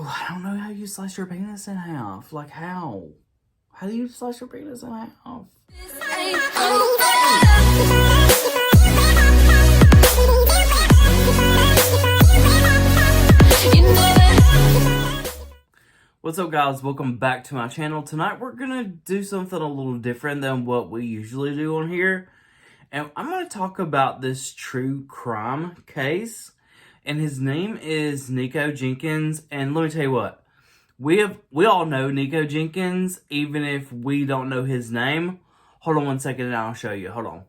Oh, I don't know how you slice your penis in half. Like, how? How do you slice your penis in half? What's up, guys? Welcome back to my channel. Tonight we're gonna do something a little different than what we usually do on here. And I'm gonna talk about this true crime case. And his name is Nikko Jenkins. And let me tell you what, we all know Nikko Jenkins, even if we don't know his name. Hold on 1 second and I'll show you. Hold on.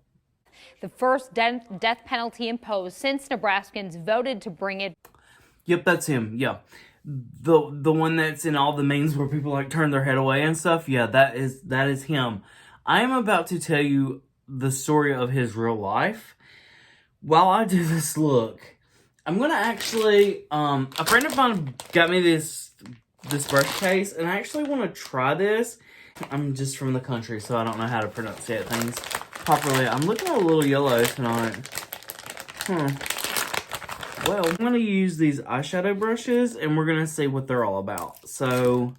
The first death penalty imposed since Nebraskans voted to bring it. Yep, that's him. Yeah. The one that's in all the memes where people like turn their head away and stuff. Yeah, that is him. I am about to tell you the story of his real life. While I do this look, I'm gonna actually a friend of mine got me this brush case, and I actually want to try this. I'm just from the country, so I don't know how to pronunciate things properly. I'm looking a little yellow tonight. Well, I'm going to use these eyeshadow brushes, and we're going to see what they're all about. So,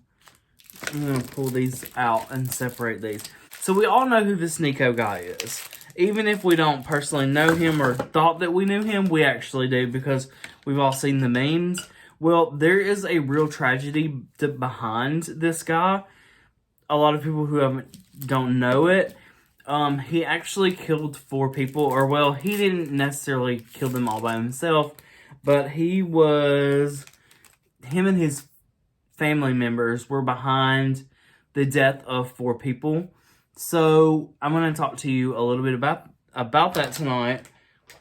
I'm going to pull these out and separate these. So, we all know who this Nikko guy is. Even if we don't personally know him or thought that we knew him, we actually do because we've all seen the memes. Well, there is a real tragedy behind this guy. A lot of people who don't know it. He actually killed 4 people, or well, he didn't necessarily kill them all by himself, but him and his family members were behind the death of 4 people. So I'm going to talk to you a little bit about that tonight,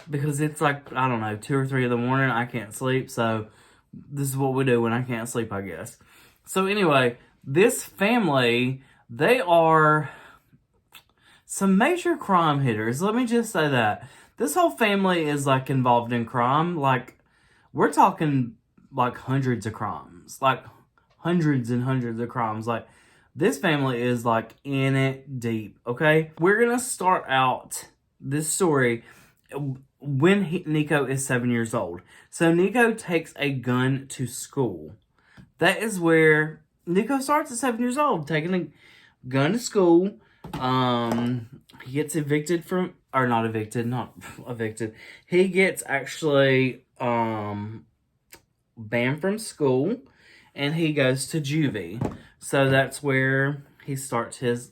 because it's like, I don't know, 2 or 3 in the morning. I can't sleep, so this is what we do when I can't sleep, I guess. So anyway, this family, they are some major crime hitters. Let me just say that. This whole family is like involved in crime. Like, we're talking like hundreds of crimes. Like, hundreds and hundreds of crimes. Like, this family is like in it deep, okay? We're gonna start out this story when Nikko is 7 years old. So Nikko takes a gun to school. That is where Nikko starts at 7 years old, taking a gun to school. He gets evicted from, or not evicted. He gets actually, banned from school, and he goes to juvie. So that's where he starts his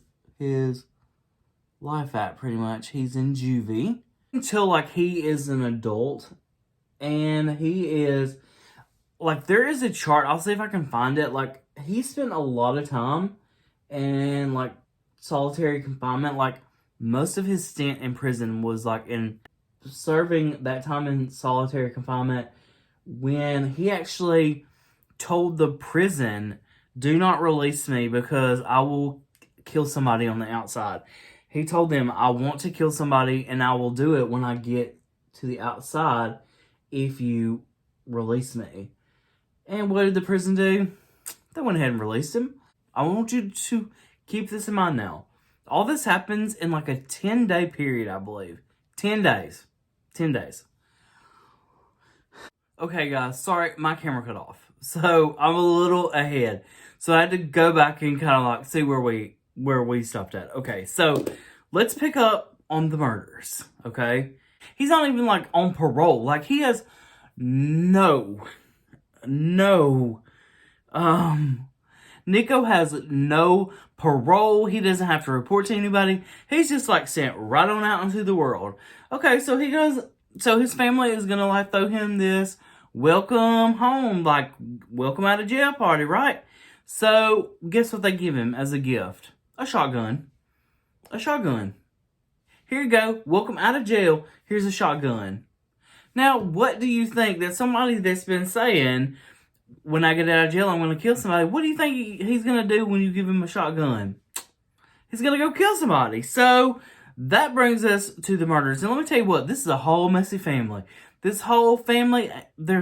life at, pretty much. He's in juvie until, like, he is an adult, and he is, like, there is a chart. I'll see if I can find it. Like, he spent a lot of time in, like, solitary confinement. Like, most of his stint in prison was like in serving that time in solitary confinement, when he actually told the prison, do not release me because I will kill somebody on the outside. He told them, I want to kill somebody and I will do it when I get to the outside if you release me. And what did the prison do? They went ahead and released him. I want you to keep this in mind now. All this happens in like a 10-day period, I believe. 10 days. 10 days. Okay, guys. Sorry, my camera cut off. So, I'm a little ahead. So, I had to go back and kind of like see where we stopped at. Okay, so let's pick up on the murders, okay? He's not even like on parole. Like, he has Nikko has no parole. He doesn't have to report to anybody. He's just like sent right on out into the world. Okay, so he goes, so his family is gonna like throw him this welcome home, like welcome out of jail party, right? So guess what they give him as a gift? A shotgun. A shotgun. Here you go. Welcome out of jail. Here's a shotgun. Now, what do you think that somebody that's been saying, when I get out of jail, I'm going to kill somebody, what do you think he's going to do when you give him a shotgun? He's going to go kill somebody. So, that brings us to the murders. And let me tell you what, this is a whole messy family. This whole family, they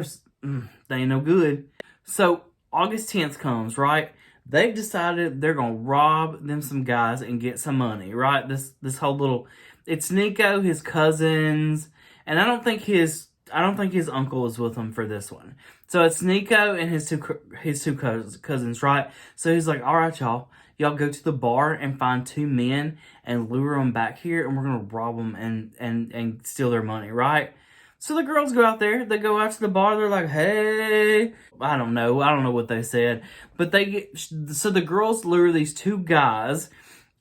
ain't no good. So, August 10th comes, right? They've decided they're going to rob them some guys and get some money, right? This whole little, it's Nikko, his cousins, and I don't think his I don't think his uncle is with him for this one. So it's Nikko and his two cousins, right? So he's like, all right, y'all go to the bar and find two men and lure them back here, and we're gonna rob them and steal their money, right? So the girls go out there. They go out to the bar. They're like, hey, I don't know what they said, but so the girls lure these two guys.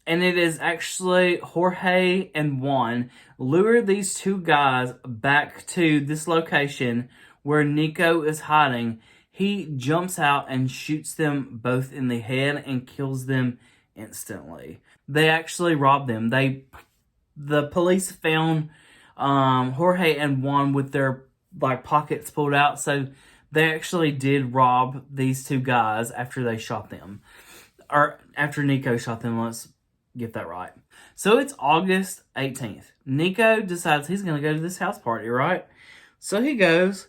And it is actually Jorge and Juan lure these two guys back to this location where Nikko is hiding. He jumps out and shoots them both in the head and kills them instantly. They actually robbed them. The police found Jorge and Juan with their pockets pulled out, so they actually did rob these two guys after they shot them. Or after Nikko shot them, let's get that right. So it's August 18th. Nikko decides he's going to go to this house party, right? So he goes.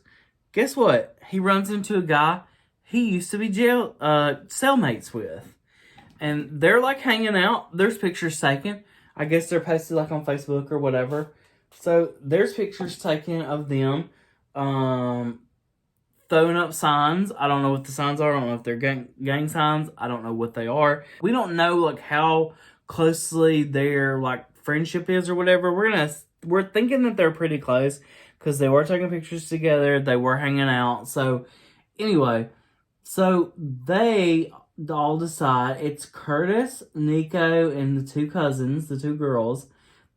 Guess what? He runs into a guy he used to be cellmates with. And they're hanging out. There's pictures taken. I guess they're posted on Facebook or whatever. So there's pictures taken of them throwing up signs. I don't know what the signs are. I don't know if they're gang signs. I don't know what they are. We don't know how closely their friendship is or whatever. We're thinking that they're pretty close because they were taking pictures together. They were hanging out. So anyway, so they all decide, it's Curtis, Nikko, and the two cousins, the two girls.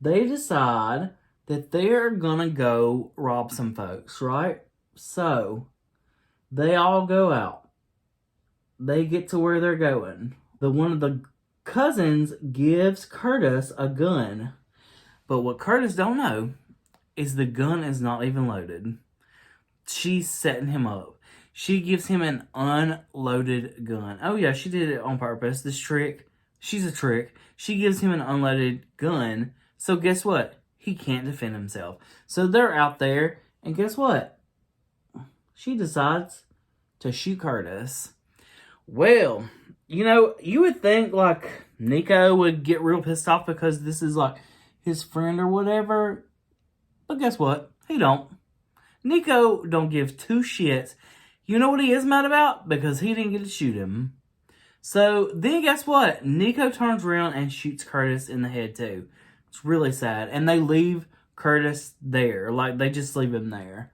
They decide that they're gonna go rob some folks, right? So they all go out. They get to where they're going. One of the cousins gives Curtis a gun. But what Curtis don't know is the gun is not even loaded. She's setting him up. She gives him an unloaded gun. Oh yeah, she did it on purpose. This trick. She's a trick. She gives him an unloaded gun. So guess what? He can't defend himself. So they're out there. And guess what? She decides to shoot Curtis. Well, you would think Nikko would get real pissed off because this is his friend or whatever. But guess what? He don't. Nikko don't give two shits. You know what he is mad about? Because he didn't get to shoot him. So then guess what? Nikko turns around and shoots Curtis in the head too. It's really sad. And they leave Curtis there. They just leave him there.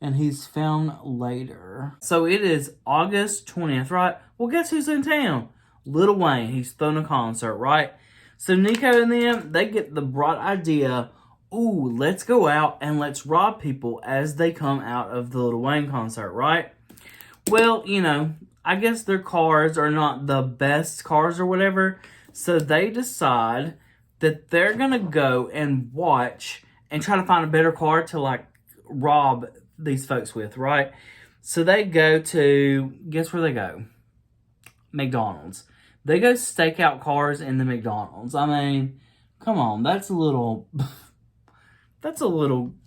And he's found later. So it is August 20th, right? Well, guess who's in town? Lil Wayne. He's throwing a concert, right? So Nikko and them, they get the bright idea, ooh, let's go out and let's rob people as they come out of the Lil Wayne concert, right? Well, I guess their cars are not the best cars or whatever. So they decide that they're going to go and watch and try to find a better car to rob these folks with, right? So they go to, guess where they go? McDonald's. They go stake out cars in the McDonald's. I mean, come on, that's a little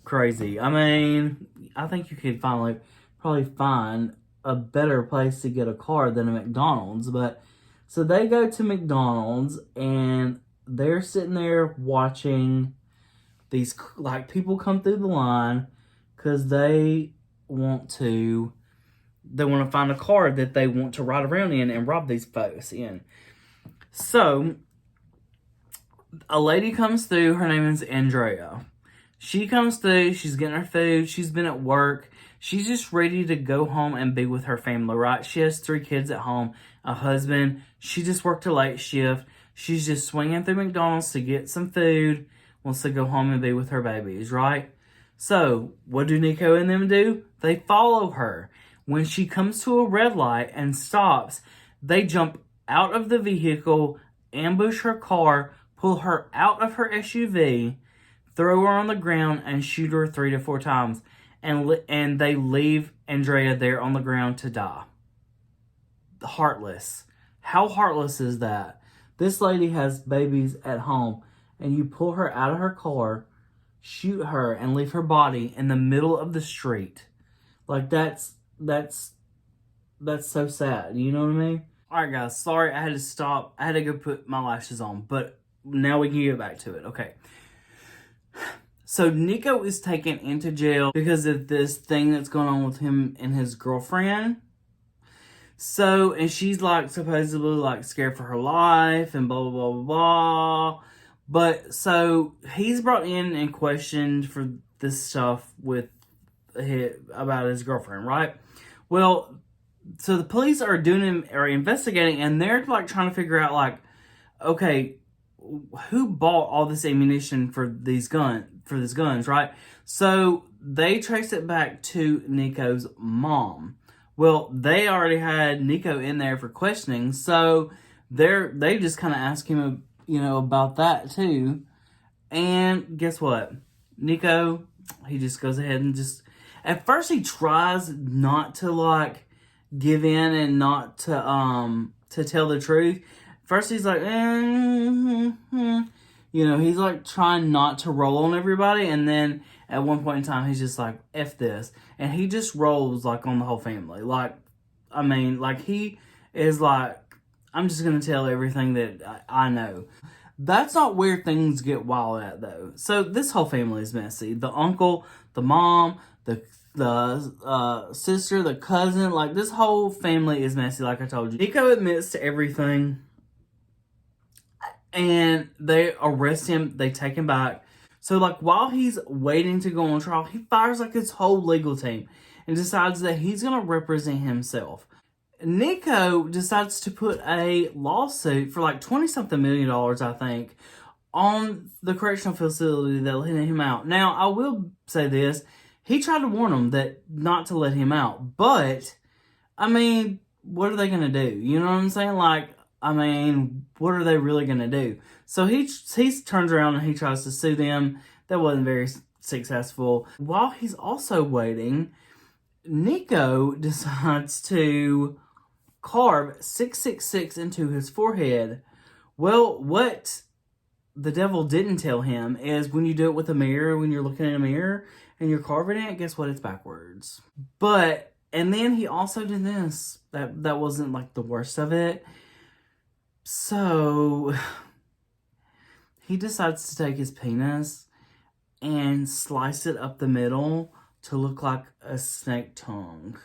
crazy. I mean, I think you could probably find a better place to get a car than a McDonald's. But so they go to McDonald's and they're sitting there watching these people come through the line because they want to find a car that they want to ride around in and rob these folks in. So a lady comes through. Her name is Andrea. She comes through. She's getting her food. She's been at work. She's just ready to go home and be with her family, right? She has 3 kids at home, a husband. She just worked a late shift. She's just swinging through McDonald's to get some food. Wants to go home and be with her babies, right? So what do Nikko and them do? They follow her. When she comes to a red light and stops, they jump out of the vehicle, ambush her car, pull her out of her SUV, throw her on the ground, and shoot her 3 to 4 times. And they leave Andrea there on the ground to die. Heartless. How heartless is that? This lady has babies at home, and you pull her out of her car, shoot her, and leave her body in the middle of the street. That's so sad. You know what I mean? Alright guys, sorry I had to stop. I had to go put my lashes on, but now we can get back to it. Okay. So Nikko is taken into jail because of this thing that's going on with him and his girlfriend. So, and she's like supposedly like scared for her life and blah, blah, blah, blah, blah. But so he's brought in and questioned for this stuff about his girlfriend, right? Well, so the police are investigating, and they're like trying to figure out like, okay, who bought all this ammunition for these guns, right? So they trace it back to Nikko's mom. Well, they already had Nikko in there for questioning, so they just kind of ask him, about that too. And guess what? Nikko, he just goes ahead and at first he tries not to like give in and not to tell the truth. First he's like, he's like trying not to roll on everybody, and then at one point in time he's just like, F this, and he just rolls like on the whole family. Like, I mean, like he is like, I'm just gonna tell everything that I know. That's not where things get wild at though. So this whole family is messy. The uncle, the mom, the sister, the cousin, like this whole family is messy, like I told you. Nikko admits to everything, and they arrest him, they take him back. So like while he's waiting to go on trial, he fires like his whole legal team and decides that he's gonna represent himself. Nikko decides to put a lawsuit for like $20-something million, I think, on the correctional facility that let him out. Now, I will say this. He tried to warn them that not to let him out. But, I mean, what are they going to do? You know what I'm saying? Like, I mean, what are they really going to do? So he turns around and he tries to sue them. That wasn't very successful. While he's also waiting, Nikko decides to carve 666 into his forehead. Well, what the devil didn't tell him is when you do it with a mirror, when you're looking in a mirror and you're carving it, guess what? It's backwards. And then he also did this. That wasn't like the worst of it. So he decides to take his penis and slice it up the middle to look like a snake tongue.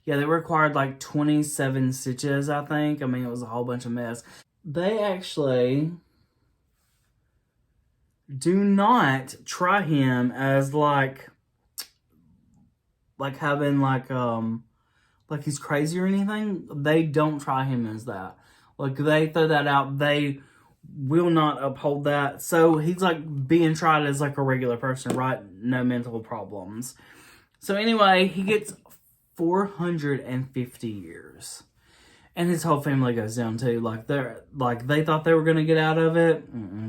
Yeah, they required like 27 stitches, I think. I mean, it was a whole bunch of mess. They actually do not try him as like having like he's crazy or anything. They don't try him as that. Like they throw that out. They will not uphold that. So he's like being tried as like a regular person, right? No mental problems. So anyway, he gets 450 years. And his whole family goes down too. They thought they were going to get out of it.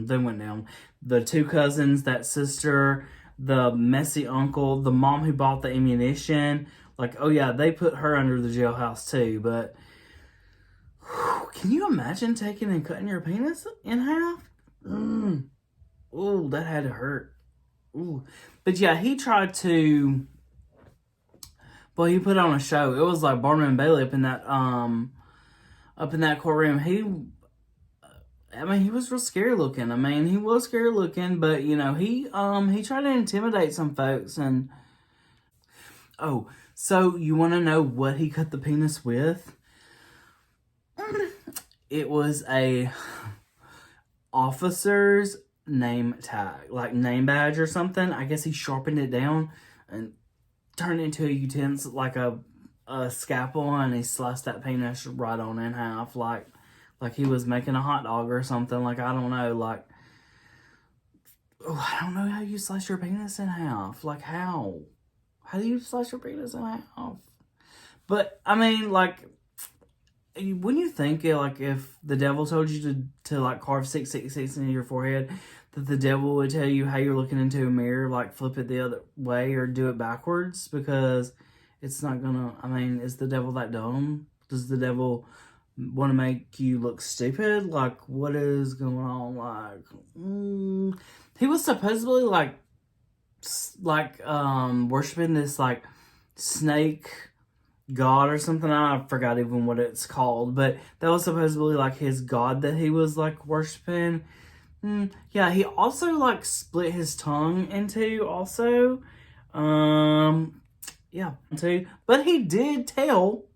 They went down. The two cousins, that sister, the messy uncle, the mom who bought the ammunition. Like, oh yeah, they put her under the jailhouse too. But can you imagine taking and cutting your penis in half? Ooh, that had to hurt. Ooh. But yeah, he tried to... Well, he put on a show. It was like Barnum and Bailey up in that courtroom. He was real scary looking. I mean, he was scary looking, but he tried to intimidate some folks. And oh, so you want to know what he cut the penis with? It was a officer's name tag, like name badge or something. I guess he sharpened it down and turned it into a utensil, like a scalpel, and he sliced that penis right on in half, like he was making a hot dog or something. Like, I don't know, I don't know how you slice your penis in half. Like, how do you slice your penis in half? But I mean, like, when you think if the devil told you to like carve 666 into your forehead, that the devil would tell you how you're looking into a mirror, like flip it the other way or do it backwards, because it's not gonna... I mean, is the devil that dumb? Does the devil want to make you look stupid? Like, what is going on? Like, he was supposedly worshiping this like snake god or something. I forgot even what it's called, but that was supposedly like his god that he was like worshiping. Yeah, he also like split his tongue in two also. Yeah, too. But he did tell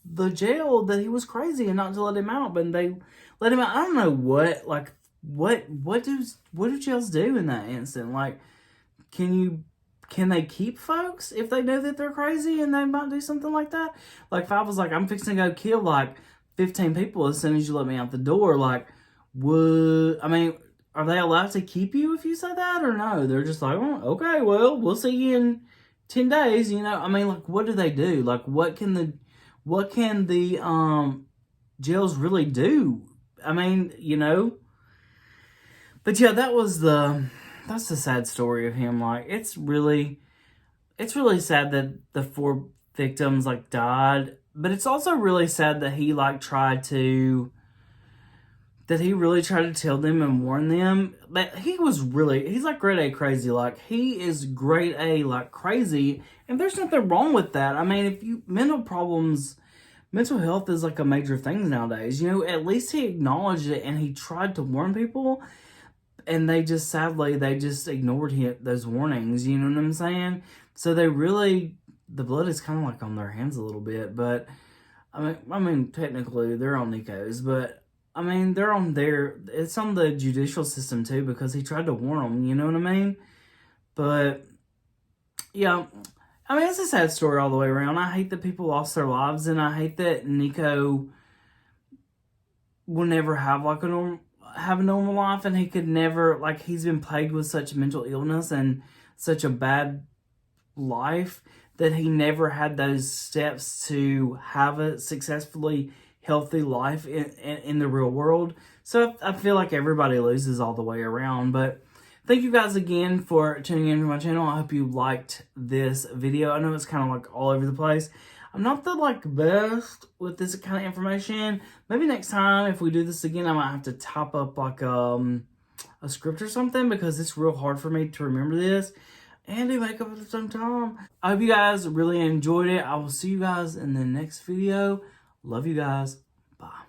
the jail that he was crazy and not to let him out, but they let him out. I don't know what do jails do in that instant? Like, can they keep folks if they know that they're crazy and they might do something like that? Like, if I was like, I'm fixing to go kill like 15 people as soon as you let me out the door, like, are they allowed to keep you if you say that or no? They're just like, oh, okay, well, we'll see you in 10 days, you know? I mean, like, what do they do? Like, what can the jails really do? I mean, you know? But yeah, that's the sad story of him. Like, it's really sad that the 4 victims, like, died. But it's also really sad that he, like, really tried to tell them and warn them. But he's like grade A crazy. Like, he is grade A, like, crazy. And there's nothing wrong with that. I mean, mental health is like a major thing nowadays. You know, at least he acknowledged it and he tried to warn people. And sadly, they just ignored those warnings. You know what I'm saying? So the blood is kind of like on their hands a little bit. But, I mean, technically, they're on Nikko's. But, I mean, it's on the judicial system too because he tried to warn them, you know what I mean? But, yeah, I mean, it's a sad story all the way around. I hate that people lost their lives, and I hate that Nikko will never have, like, a normal life, and he could never, like, he's been plagued with such mental illness and such a bad life that he never had those steps to have a successfully healthy life in the real world. So I feel like everybody loses all the way around. But thank you guys again for tuning in to my channel. I hope you liked this video. I know it's kind of like all over the place. I'm not the like best with this kind of information. Maybe next time if we do this again, I might have to top up like a script or something because it's real hard for me to remember this and do makeup at the same time. I hope you guys really enjoyed it. I will see you guys in the next video. Love you guys. Bye.